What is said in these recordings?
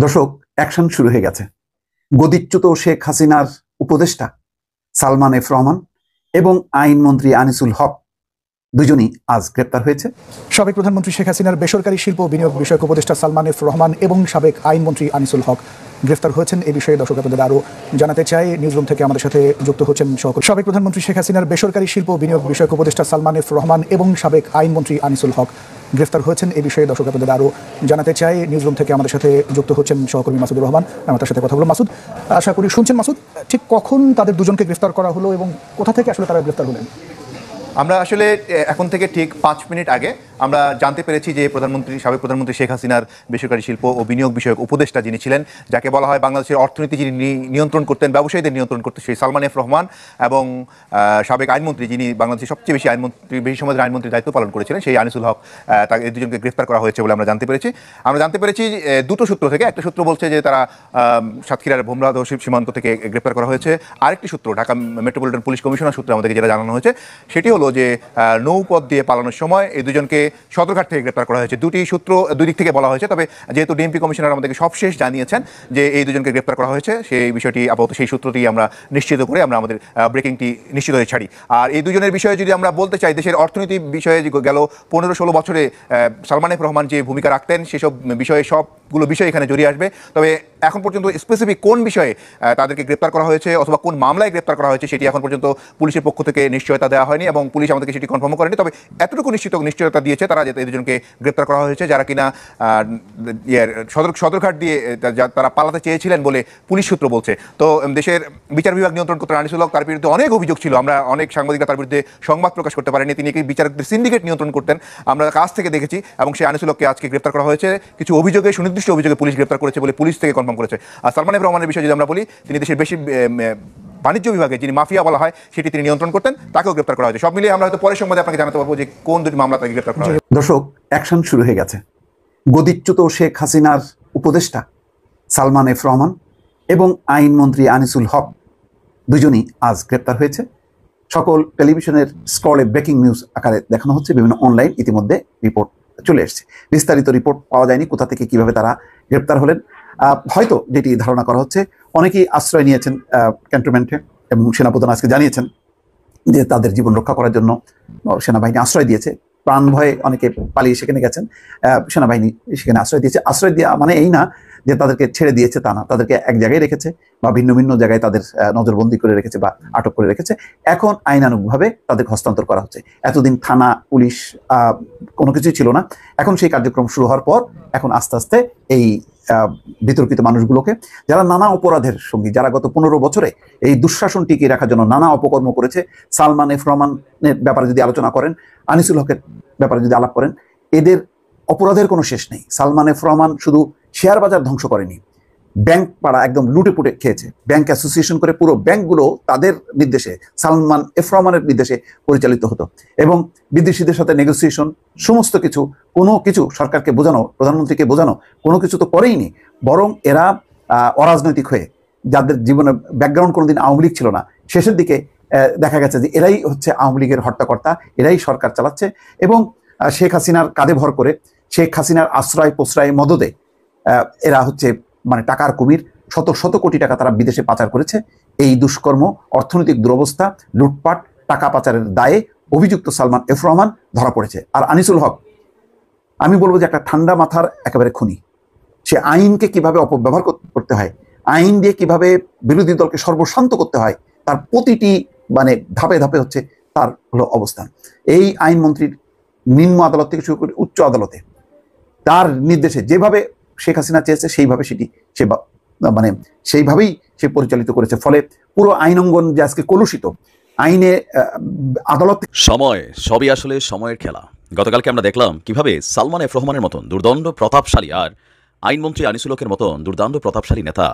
দর্শক, অ্যাকশন শুরু হয়ে গেছে। গদিচ্যুত শেখ হাসিনার উপদেষ্টা সালমান এফ রহমান এবং আইনমন্ত্রী আনিসুল হক দুজনই আজ গ্রেপ্তার হয়েছে। সাবেক প্রধানমন্ত্রী শেখ হাসিনার বেসরকারি শিল্প বিনিয়োগ বিষয়ক উপদেষ্টা সালমান এফ রহমান এবং সাবেক আইনমন্ত্রী আনিসুল হক গ্রেফতার হয়েছেন। এই বিষয়ে দর্শক আপনাদের আরও জানাতে চাই, নিউজরুম থেকে আমাদের সাথে যুক্ত হচ্ছেন সহকর্মী সাবেক প্রধানমন্ত্রী শেখ হাসিনার বেসরকারি শিল্প বিনিয়োগ বিষয়ক উপদেষ্টা সালমান এফ রহমান এবং সাবেক আইনমন্ত্রী আনিসুল হক গ্রেফতার হয়েছেন। এই বিষয়ে দর্শক আপনাদের আরও জানাতে চাই, নিউজরুম থেকে আমাদের সাথে যুক্ত হচ্ছেন সহকর্মী মাসুদুর রহমান। আমার তার সাথে কথা বলবো। মাসুদ, আশা করি শুনছেন। মাসুদ, ঠিক কখন তাদের দুজনকে গ্রেফতার করা হলো এবং কোথা থেকে আসলে তারা গ্রেফতার হলেন? আমরা আসলে এখন থেকে ঠিক 5 মিনিট আগে আমরা জানতে পেরেছি যে সাবেক প্রধানমন্ত্রী শেখ হাসিনার বেসরকারি শিল্প ও বিনিয়োগ বিষয়ক উপদেষ্টা যিনি ছিলেন, যাকে বলা হয় বাংলাদেশের অর্থনীতি যিনি নিয়ন্ত্রণ করতেন, ব্যবসায়ীদের নিয়ন্ত্রণ করতেন, সেই সালমান এফ রহমান, এবং সাবেক আইনমন্ত্রী যিনি বাংলাদেশের সবচেয়ে বেশি সময়ের আইনমন্ত্রীর দায়িত্ব পালন করেছিলেন, সেই আনিসুল হক, তাকে এই দুজনকে গ্রেফতার করা হয়েছে বলে আমরা জানতে পেরেছি দুটো সূত্র থেকে। একটা সূত্র বলছে যে তারা সাতক্ষীরার ভোমরা সীমান্ত থেকে গ্রেফতার করা হয়েছে। আরেকটি সূত্র ঢাকা মেট্রোপলিটন পুলিশ কমিশনার সূত্রে আমাদেরকে যেটা জানানো হয়েছে সেটি হলো যে নৌপথ দিয়ে পালানোর সময় এই দুজনকে সদরঘাট থেকে গ্রেপ্তার করা হয়েছে। দুটি সূত্র দুই দিক থেকে বলা হয়েছে, তবে যেহেতু ডিএমপি কমিশনার আমাদেরকে সবশেষ জানিয়েছেন যে এই দুজনকে গ্রেপ্তার করা হয়েছে, সেই বিষয়টি আপাতত সেই সূত্রটি আমরা নিশ্চিত করে আমরা আমাদের ব্রেকিংটি নিশ্চিত হয়ে ছাড়ি। আর এই দুজনের বিষয়ে যদি আমরা বলতে চাই, দেশের অর্থনীতি বিষয়ে গেল 15-16 বছরে সালমান এফ রহমান যে ভূমিকা রাখতেন সেসব বিষয়ে সবগুলো বিষয় এখানে জড়িয়ে আসবে। তবে এখন পর্যন্ত স্পেসিফিক কোন বিষয়ে তাদেরকে গ্রেপ্তার করা হয়েছে অথবা কোন মামলায় গ্রেপ্তার করা হয়েছে সেটি এখন পর্যন্ত পুলিশের পক্ষ থেকে নিশ্চয়তা দেওয়া হয়নি এবং পুলিশ আমাদেরকে সেটি কনফার্ম করেনি। তবে এতটুকু নিশ্চয়তা দিয়েছে তারা যে এই দুজনকে গ্রেপ্তার করা হয়েছে, যারা কিনা সদরঘাট দিয়ে তারা পালাতে চেয়েছিলেন বলে পুলিশ সূত্র বলছে। তো দেশের বিচার বিভাগ নিয়ন্ত্রণ করতে আনিসুল হক, তার বিরুদ্ধে অনেক অভিযোগ ছিল। আমরা অনেক সাংবাদিকরা তার বিরুদ্ধে সংবাদ প্রকাশ করতে পারেনি। তিনি কি বিচারকদের সিন্ডিকেট নিয়ন্ত্রণ করতেন আমরা কাছ থেকে দেখেছি, এবং সেই আনিসুল হককে আজকে গ্রেপ্তার করা হয়েছে। কিছু অভিযোগে, সুনির্দিষ্ট অভিযোগে পুলিশ গ্রেপ্তার করেছে বলে পুলিশ থেকে কনফার্ম করেছে। আর সালমান এফ রহমানের বিষয়ে যদি আমরা বলি, তিনি দেশের বেশি বাণিজ্য বিভাগে যিনি মাফিয়া বলা হয় সেটি তিনি নিয়ন্ত্রণ করতেন, তাকেও গ্রেপ্তার করা হয়েছে। সব মিলিয়ে আমরা হয়তো পরের সংবাদে আপনাকে জানাতে পারবো যে কোন দুটি মামলা তাকে গ্রেপ্তার করা হয়েছে। দর্শক, অ্যাকশন শুরু হয়ে গেছে। গদিচ্যুত শেখ হাসিনার উপদেষ্টা সালমান এফ রহমান এবং আইনমন্ত্রী আনিসুল হক দুজনই আজ গ্রেপ্তার হয়েছে। সকল টেলিভিশনের স্ক্রলে ব্রেকিং নিউজ আকারে দেখানো হচ্ছে, বিভিন্ন অনলাইন ইতিমধ্যে রিপোর্ট চলে এসেছে। বিস্তারিত রিপোর্ট পাওয়া যায়নি কোথা থেকে কিভাবে তারা গ্রেপ্তার হলেন। হয়তো যেটি ধারণা করা হচ্ছে, অনেকেই আশ্রয় নিয়েছেন ক্যান্টনমেন্টে, এবং সেনাপ্রধান আজকে জানিয়েছেন যে তাদের জীবন রক্ষা করার জন্য সেনাবাহিনী আশ্রয় দিয়েছে। প্রাণ ভয়ে অনেকে পালিয়ে সেখানে গেছেন, সেনাবাহিনী সেখানে আশ্রয় দিয়েছে। আশ্রয় দেওয়া মানে এই না যে তাদেরকে ছেড়ে দিয়েছে, তা না, তাদেরকে এক জায়গায় রেখেছে বা ভিন্ন ভিন্ন জায়গায় তাদের নজরবন্দি করে রেখেছে বা আটক করে রেখেছে। এখন আইনানুগভাবে তাদেরকে হস্তান্তর করা হচ্ছে। এতদিন থানা, পুলিশ কোনো কিছুই ছিল না। এখন সেই কার্যক্রম শুরু হওয়ার পর এখন আস্তে আস্তে এই বিতর্কিত মানুষগুলোকে, যারা নানা অপরাধের সঙ্গী, যারা গত 15 বছরে এই দুঃশাসন টিকিয়ে রাখার জন্য নানা অপকর্ম করেছে, সালমান এফ রহমানের ব্যাপারে যদি আলোচনা করেন, আনিসুল হকের ব্যাপারে যদি আলাপ করেন, এদের অপরাধের কোনো শেষ নেই। সালমান এফ রহমান শুধু শেয়ার বাজার ধ্বংস করেনি, ব্যাংক পাড়া একদম লুটে পুটে খেয়েছে। ব্যাংক অ্যাসোসিয়েশন করে পুরো ব্যাংকগুলো তাদের নির্দেশে, সালমান এফ রহমানের নির্দেশে পরিচালিত হতো, এবং বিদেশিদের সাথে নেগোসিয়েশন, সমস্ত কিছু, কোনো কিছু সরকারকে বোঝানো, প্রধানমন্ত্রীকে বোঝানো, কোনো কিছু তো করেইনি। বরং এরা অরাজনৈতিক হয়ে, যাদের জীবনে ব্যাকগ্রাউন্ড কোনোদিন আওয়ামী লীগ ছিল না, শেষের দিকে দেখা গেছে যে এরাই হচ্ছে আওয়ামী লীগের হর্তাকর্তা, এরাই সরকার চালাচ্ছে। এবং শেখ হাসিনার কাঁধে ভর করে, শেখ হাসিনার আশ্রয় প্রশ্রয় মদদে এরা হচ্ছে মানে টাকার কুমির, শত শত কোটি টাকা তারা বিদেশে পাচার করেছে। এই দুষ্কর্ম, অর্থনৈতিক দুরবস্থা, লুটপাট, টাকা পাচারের দায়ে অভিযুক্ত সালমান এফ রহমান ধরা পড়েছে। আর আনিসুল হক, আমি বলবো যে একটা ঠান্ডা মাথার একেবারে খুনি। সে আইনকে কিভাবে অপব্যবহার করতে হয়, আইন দিয়ে কিভাবে বিরোধী দলকে সর্বশান্ত করতে হয়, তার প্রতিটি মানে ধাপে ধাপে হচ্ছে তার হলো অবস্থান। এই আইনমন্ত্রীর নিম্ন আদালত থেকে শুরু করে উচ্চ আদালতে তার নির্দেশে যেভাবে শেখ হাসিনা চেয়েছে সেইভাবে সেটি সে মানে সেইভাবেই সে পরিচালিত করেছে। ফলে পুরো আইনাঙ্গন যে আজকে কলুষিত, আইনে আদালত সময় সবই আসলে সময়ের খেলা। গতকালকে আমরা দেখলাম কিভাবে সালমান এফ রহমানের মতন দুর্দণ্ড প্রতাপশালী আর আইনমন্ত্রী আনিসুল হকের মতন দুর্দান্ত প্রতাপশালী নেতা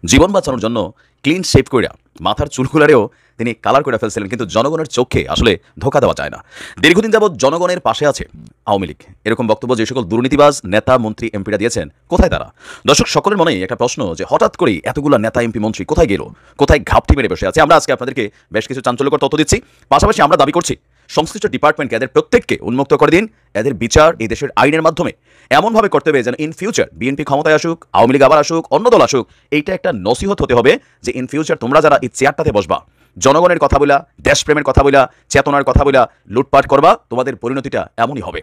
জীবন বাঁচানোর জন্য ক্লিন শেভ কইরা মাথার চুলকুলারেও তিনি কালার করে ফেলছিলেন, কিন্তু জনগণের চোখে আসলে ধোকা দেওয়া যায় না। দীর্ঘদিন যাবৎ জনগণের পাশে আছে আওয়ামী লীগ, এরকম বক্তব্য যে সকল দুর্নীতিবাজ নেতা মন্ত্রী এমপিরা দিয়েছেন, কোথায় তারা? দর্শক, সকলের মনেই একটা প্রশ্ন যে হঠাৎ করেই এতগুলো নেতা এমপি মন্ত্রী কোথায় গেল, কোথায় ঘাপটি মেরে বসে আছে? আমরা আজকে আপনাদেরকে বেশ কিছু চাঞ্চল্যকর তথ্য দিচ্ছি। পাশাপাশি আমরা দাবি করছি সংশ্লিষ্ট ডিপার্টমেন্টকে এদের প্রত্যেককে উন্মুক্ত করে দিন, এদের বিচার এই দেশের আইনের মাধ্যমে এমনভাবে করতে হবে যেন ইন ফিউচার বিএনপি ক্ষমতায় আসুক, আওয়ামী লীগ আবার আসুক, অন্য দল আসুক, এইটা একটা নসিহত হতে হবে যে ইন ফিউচার তোমরা যারা এই চেয়ারটাতে বসবা, জনগণের কথা বলা, দেশপ্রেমের কথা বলা, চেতনার কথা বলা লুটপাট করবা, তোমাদের পরিণতিটা এমনই হবে।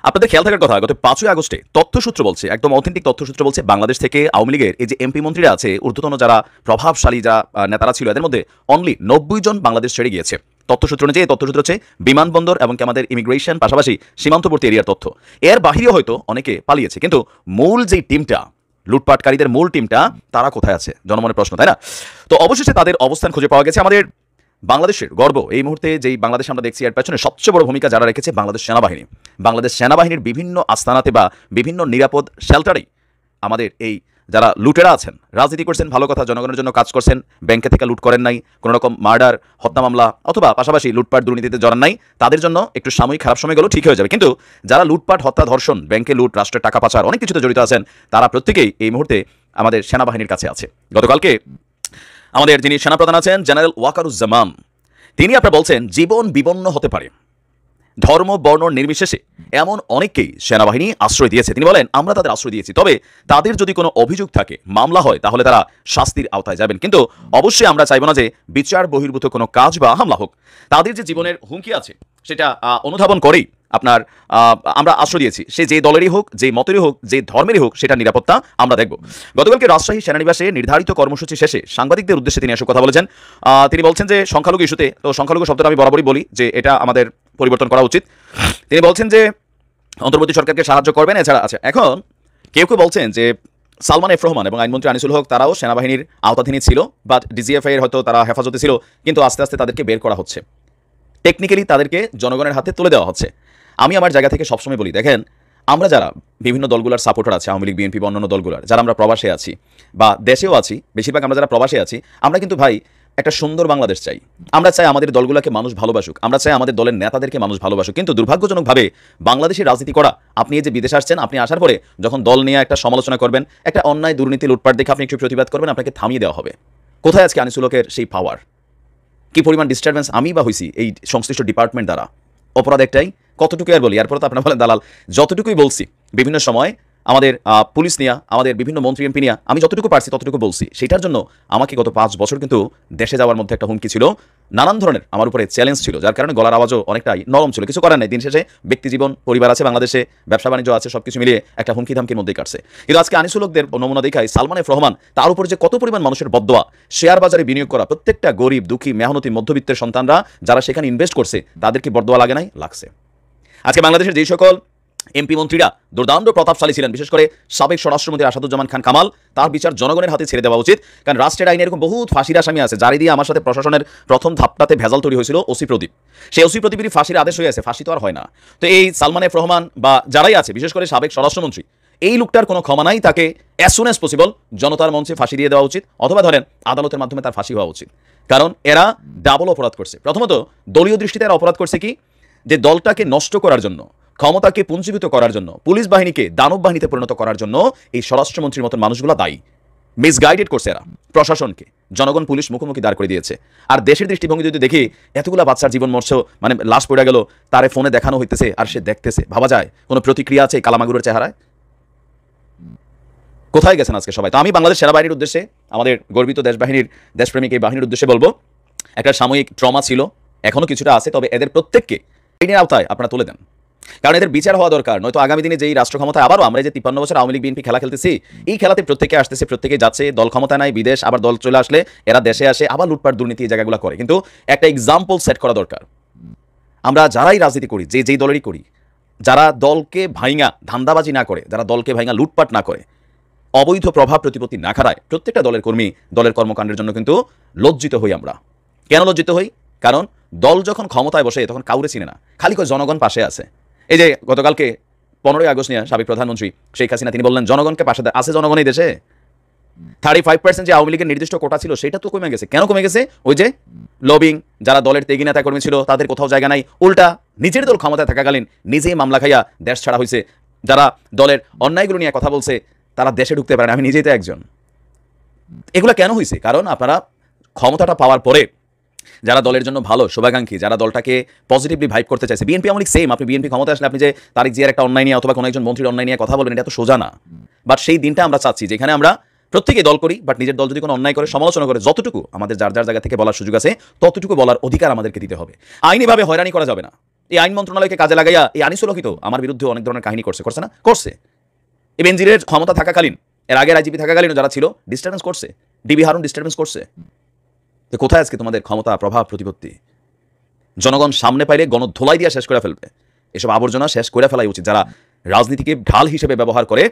আপনাদের খেয়াল থাকার কথা, গত 5ই আগস্টে তথ্যসূত্র বলছে, একদম অথেন্টিক তথ্যসূত্র বলছে, বাংলাদেশ থেকে আওয়ামী লীগের এই যে এমপি মন্ত্রীরা আছে, ঊর্ধ্বতন যারা প্রভাবশালী যারা নেতারা ছিল, এদের মধ্যে অনলি 90 জন বাংলাদেশ ছেড়ে গিয়েছে। তথ্যসূত্র অনুযায়ী, তথ্যসূত্র হচ্ছে বিমানবন্দর এবং আমাদের ইমিগ্রেশন, পাশাপাশি সীমান্তবর্তী এরিয়ার তথ্য। এর বাহিরে হয়তো অনেকে পালিয়েছে, কিন্তু মূল যেই টিমটা, লুটপাটকারীদের মূল টিমটা, তারা কোথায় আছে? জনমনের প্রশ্ন, তাই না? তো অবশেষে তাদের অবস্থান খুঁজে পাওয়া গেছে। আমাদের বাংলাদেশের গর্ব এই মুহূর্তে যেই বাংলাদেশ আমরা দেখছি, এর পেছনে সবচেয়ে বড় ভূমিকা যারা রেখেছে বাংলাদেশ সেনাবাহিনী। বাংলাদেশ সেনাবাহিনীর বিভিন্ন আস্তানাতে বা বিভিন্ন নিরাপদ শেল্টারেই আমাদের এই যারা লুটেরা আছেন, রাজনীতি করছেন ভালো কথা, জনগণের জন্য কাজ করছেন, ব্যাংকে থেকে লুট করেন নাই, কোনো রকম মার্ডার, হত্যা মামলা অথবা পাশাপাশি লুটপাট দুর্নীতিতে জড়ান নাই, তাদের জন্য একটু সাময়িক খারাপ সময় গেলেও ঠিক হয়ে যাবে। কিন্তু যারা লুটপাট, হত্যা, ধর্ষণ, ব্যাংকে লুট, রাষ্ট্রের টাকা পাচার, অনেক কিছুতে জড়িত আছেন, তারা প্রত্যেকেই এই মুহূর্তে আমাদের সেনাবাহিনীর কাছে আছে। গতকালকে আমাদের যিনি সেনাপ্রধান আছেন জেনারেল ওয়াকারুজ্জামান, তিনি আপনারা বলছেন জীবন বিপন্ন হতে পারে, ধর্ম বর্ণ নির্বিশেষে এমন অনেককেই সেনাবাহিনী আশ্রয় দিয়েছে। তিনি বলেন আমরা তাদের আশ্রয় দিয়েছি, তবে তাদের যদি কোনো অভিযোগ থাকে, মামলা হয়, তাহলে তারা শাস্তির আওতায় যাবেন। কিন্তু অবশ্যই আমরা চাইব না যে বিচার বহির্ভূত কোনো কাজ বা হামলা হোক। তাদের যে জীবনের হুমকি আছে সেটা অনুধাবন করেই আপনার আমরা আশ্রয় দিয়েছি। সে যে দলেরই হোক, যে মতেরই হোক, যে ধর্মেরই হোক, সেটা নিরাপত্তা আমরা দেখব। গতকালকে রাজশাহী সেনানিবাসে নির্ধারিত কর্মসূচি শেষে সাংবাদিকদের উদ্দেশ্যে তিনি এসব কথা বলেছেন। তিনি বলছেন যে সংখ্যালঘু ইস্যুতে, তো সংখ্যালঘু শব্দটা আমি বরাবরই বলি যে এটা আমাদের পরিবর্তন করা উচিত। তিনি বলছেন যে অন্তর্বর্তী সরকারকে সাহায্য করবেন। এছাড়া আছে, এখন কেউ কেউ বলছেন যে সালমান এফ রহমান এবং আইনমন্ত্রী আনিসুল হক তারাও সেনাবাহিনীর আওতাধীনই ছিল, বাট ডিজিএফআই এর হয়তো তারা হেফাজতে ছিল, কিন্তু আস্তে আস্তে তাদেরকে বের করা হচ্ছে, টেকনিক্যালি তাদেরকে জনগণের হাতে তুলে দেওয়া হচ্ছে। আমি আমার জায়গা থেকে সবসময় বলি, দেখেন আমরা যারা বিভিন্ন দলগুলোর সাপোর্টার আছে, আওয়ামী লীগ, বিএনপি বা অন্যান্য দলগুলোর, যারা আমরা প্রবাসে আছি বা দেশেও আছি, বেশিরভাগ আমরা যারা প্রবাসে আছি, আমরা কিন্তু ভাই একটা সুন্দর বাংলাদেশ চাই। আমরা চাই আমাদের দলগুলোকে মানুষ ভালোবাসুক, আমরা চাই আমাদের দলের নেতাদেরকে মানুষ ভালোবাসুক। কিন্তু দুর্ভাগ্যজনকভাবে বাংলাদেশের রাজনীতি করা, আপনি এই যে বিদেশে আসছেন, আপনি আসার পরে যখন দল নিয়ে একটা সমালোচনা করবেন, একটা অন্যায় দুর্নীতি লুটপাট দেখে আপনি একটু প্রতিবাদ করবেন, আপনাকে থামিয়ে দেওয়া হবে। কোথায় আজকে আনিসুল হকের সেই পাওয়ার? কি পরিমাণ ডিস্টারবেন্স আমি বা হয়েছি এই সংশ্লিষ্ট ডিপার্টমেন্ট দ্বারা? অপরাধ একটাই, কতটুকু আর বলি? এরপর তো আপনারা বলেন দালাল। যতটুকুই বলছি বিভিন্ন সময় আমাদের পুলিশ নিয়ে, আমাদের বিভিন্ন মন্ত্রী এমপি নিয়ে, আমি যতটুকু পারছি ততটুকু বলছি। সেটার জন্য আমাকে গত 5 বছর কিন্তু দেশে যাওয়ার মধ্যে একটা হুমকি ছিল, নানান ধরনের আমার উপরে চ্যালেঞ্জ ছিল, যার কারণে গলার আওয়াজও অনেকটাই নরম ছিল। কিছু করার নেই, দিন শেষে ব্যক্তি জীবন, পরিবার আছে বাংলাদেশে, ব্যবসা বাণিজ্য আছে, সবকিছু মিলিয়ে একটা হুমকি ধামকির মধ্যেই কাটছে। কিন্তু আজকে আনিসুল হকদের নমুনা দেখায় সালমান এফ রহমান, তার উপরে যে কত পরিমাণ মানুষের বদদোয়া, শেয়ার বাজারে বিনিয়োগ করা প্রত্যেকটা গরিব, দুঃখী, মেহনতি, মধ্যবিত্তের সন্তানরা যারা সেখানে ইনভেস্ট করছে, তাদের কি বদদোয়া লাগে নাই? লাগছে। আজকে বাংলাদেশের যেই সকল এমপি মন্ত্রীরা দুর্দান্ত প্রতাপশালী ছিলেন, বিশেষ করে সাবেক স্বরাষ্ট্রমন্ত্রী আসাদুজ্জামান খান কামাল, তার বিচার জনগণের হাতে ছেড়ে দেওয়া উচিত। কারণ রাষ্ট্রের আইনে এরকম বহুত ফাঁসির আসামি আছে, যারে দিয়ে আমার সাথে প্রশাসনের প্রথম ধাপটাতে ভেজাল তৈরি হয়েছিল ওসি প্রদীপ। সেই ওসি প্রদীপেরই ফাঁসির আদেশ হয়ে আছে, ফাঁসি তো আর হয় না। তো এই সালমান এফ রহমান বা যারাই আছে, বিশেষ করে সাবেক স্বরাষ্ট্রমন্ত্রী, এই লোকটার কোনো ক্ষমা নাই, তাকে অ্যাজ সুন অ্যাজ পসিবল জনতার মঞ্চে ফাঁসি দিয়ে দেওয়া উচিত, অথবা ধরেন আদালতের মাধ্যমে তার ফাঁসি হওয়া উচিত। কারণ এরা ডাবল অপরাধ করছে। প্রথমত দলীয় দৃষ্টিতে এরা অপরাধ করছে কি, যে দলটাকে নষ্ট করার জন্য, ক্ষমতাকে পুঞ্জীভূত করার জন্য, পুলিশ বাহিনীকে দানব বাহিনীতে পরিণত করার জন্য এই স্বরাষ্ট্রমন্ত্রীর মতন মানুষগুলো দায়ী। মিসগাইডেড করছে এরা প্রশাসনকে, জনগণ পুলিশ মুখোমুখি দাঁড় করে দিয়েছে। আর দেশের দৃষ্টিভঙ্গি যদি দেখি, এতগুলা বাচ্চার জীবন মরছ, মানে লাশ পড়ে গেল, তারে ফোনে দেখানো হইতেছে আর সে দেখতেছে, ভাবা যায় কোনো প্রতিক্রিয়া আছে কালামাগুরের চেহারায়? কোথায় গেছেন আজকে সবাই? তো আমি বাংলাদেশ সেনাবাহিনীর উদ্দেশ্যে, আমাদের গর্বিত দেশবাহিনীর, দেশপ্রেমিক এই বাহিনীর উদ্দেশ্যে বলবো, একটা সাময়িক ট্রমা ছিল, এখনো কিছুটা আছে, তবে এদের প্রত্যেককে আইনের আওতায় আপনারা তুলে দেন। কারণ এদের বিচার হওয়া দরকার, নয়তো আগামী দিনে যেই রাষ্ট্র ক্ষমতায় আবারও আমরা যে 53 বছর আওয়ামী লীগ বিএনপি খেলা খেলতেছি, এই খেলাতে প্রত্যেকে আসতেছে, প্রত্যেকে যাচ্ছে, দল ক্ষমতা নাই, বিদেশ, আবার দল চলে আসলে এরা দেশে আসে, আবার লুটপাট দুর্নীতি এই জায়গাগুলো করে। কিন্তু একটা এক্সাম্পল সেট করা দরকার। আমরা যারাই রাজনীতি করি, যেই দলেরই করি, যারা দলকে ভাইঙা ধান্দাবাজি না করে, যারা দলকে ভাইঙা লুটপাট না করে, অবৈধ প্রভাব প্রতিপত্তি না খাড়ায়, প্রত্যেকটা দলের কর্মী, দলের কর্মকাণ্ডের জন্য কিন্তু লজ্জিত হই আমরা। কেন লজ্জিত হই? কারণ দল যখন ক্ষমতায় বসে তখন কাউরে চিনে না, খালি কয় জনগণ পাশে আছে। এই যে গতকালকে 15ই আগস্ট নিয়ে সাবেক প্রধানমন্ত্রী শেখ হাসিনা তিনি বললেন জনগণকে পাশে আছে, জনগণ এই দেশে 35% যে আওয়ামী লীগের নির্দিষ্ট কোটা ছিল সেটা তো কমে গেছে। কেন কমে গেছে? ওই যে লবিং, যারা দলের তেগি নেতা কর্মী ছিল তাদের কোথাও জায়গা নাই, উল্টা নিজের দল ক্ষমতায় থাকাকালীন নিজেই মামলা খাইয়া দেশ ছাড়া হয়েছে। যারা দলের অন্যায়গুলো নিয়ে কথা বলছে তারা দেশে ঢুকতে পারে না, আমি নিজেই তো একজন। এগুলো কেন হয়েছে? কারণ আপনারা ক্ষমতাটা পাওয়ার পরে যারা দলের জন্য ভালো শুভাকাঙ্ক্ষী, যারা দলটাকে পজিটিভলি ভাইব করতে চাইছে, বিএনপি আমলিক সেম। আপনি বিএনপি ক্ষমতা আসলে আপনি যে তারিক জিয়ার একটা অন্যায় নিয়ে অথবা কোনো একজন মন্ত্রীর অন্যায় নিয়ে কথা বলবেন, এটা তো সোজা না। বাট সেই দিনটা আমরা চাচ্ছি যেখানে আমরা প্রত্যেকেই দল করি, বাট নিজের দল যদি কোনো অন্যায় করে সমালোচনা করে, যতটুকু আমাদের যার যার জায়গা থেকে বলার সুযোগ আছে ততটুকু বলার অধিকার আমাদেরকে দিতে হবে। আইনিভাবে হয়রানি করা যাবে না। এই আইন মন্ত্রণালয়কে কাজে লাগাইয়া এই আনিসুল হক তো আমার বিরুদ্ধে অনেক ধরনের কাহিনী করছে না? করছে। এই বেনজিরের ক্ষমতা থাকাকালীন, এর আগে আইজিপি থাকাকালীন যারা ছিল ডিস্টার্বেন্স করছে, ডিবি হারুন ডিস্টার্বেন্স করছে। তো কোথায় আজকে তোমাদের ক্ষমতা, প্রভাব, প্রতিপত্তি? জনগণ সামনে পাইলে গণধোলাই দিয়ে শেষ করে ফেলবে। এসব আবর্জনা শেষ করে ফেলাই উচিত। যারা রাজনীতিকে ঢাল হিসেবে ব্যবহার করে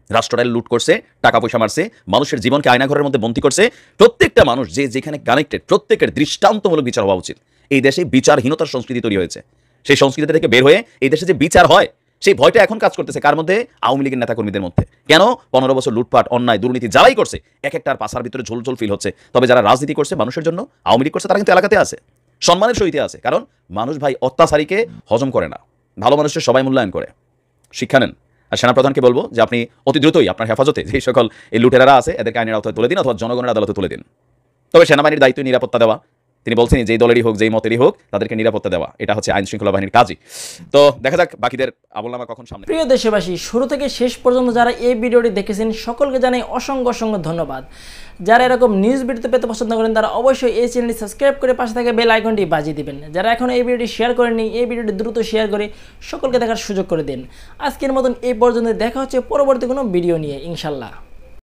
রাষ্ট্রটাইল লুট করছে, টাকা পয়সা মারছে, মানুষের জীবনকে আয়নাঘরের মধ্যে বন্দী করছে, প্রত্যেকটা মানুষ যে যেখানে কানেক্টেড, প্রত্যেকের দৃষ্টান্তমূলক বিচার হওয়া উচিত। এই দেশে বিচারহীনতার সংস্কৃতি তৈরি হয়েছে। সেই সংস্কৃতি থেকে বের হয়ে এই দেশে যে বিচার হয় সেই ভয়টা এখন কাজ করতেছে কার মধ্যে? আওয়ামী লীগের নেতাকর্মীদের মধ্যে। কেন? 15 বছর লুটপাট, অন্যায়, দুর্নীতি যারাই করছে এক একটার পাশার ভিতরে ঝোলঝোল ফিল হচ্ছে। তবে যারা রাজনীতি করছে মানুষের জন্য, আওয়ামী লীগ করছে, তারা কিন্তু এলাকাতে আছে, সম্মানের সহিতে আছে। কারণ মানুষ ভাই অত্যাচারীকে হজম করে না, ভালো মানুষের সবাই মূল্যায়ন করে। শিক্ষা নেন। আর সেনাপ্রধানকে বলবো যে আপনি অতি দ্রুতই আপনার হেফাজতে যে সকল এই লুটেরারা আছে এদেরকে আইনের আওতায় তুলে দিন অথবা জনগণের আদালতে তুলে দিন। তবে সেনাবাহিনীর দায়িত্ব নিরাপত্তা দেওয়া। তিনি বলছেন যেই দলেরই হোক, যেই মতেরই হোক, তাদেরকে নিরাপত্তা দেওয়া, এটা হচ্ছে আইন শৃঙ্খলা বাহিনীর কাজই। তো দেখা যাক বাকিদের আমলনামা কখন সামনে। প্রিয় দেশবাসী, শুরু থেকে শেষ পর্যন্ত যারা এই ভিডিওটি দেখেছেন সকলকে জানাই অসংখ্য অসংখ্য ধন্যবাদ। যারা এরকম নিউজ ভিডিও পেতে পছন্দ করেন তারা অবশ্যই এই চ্যানেলটি সাবস্ক্রাইব করে পাশে থাকা বেল আইকনটি বাজিয়ে দিবেন। যারা এখনও এই ভিডিওটি শেয়ার করেননি, এই ভিডিওটি দ্রুত শেয়ার করে সকলকে দেখার সুযোগ করে দিন। আজকের মতন এই পর্যন্ত, দেখা হচ্ছে পরবর্তী কোনো ভিডিও নিয়ে ইনশাল্লাহ।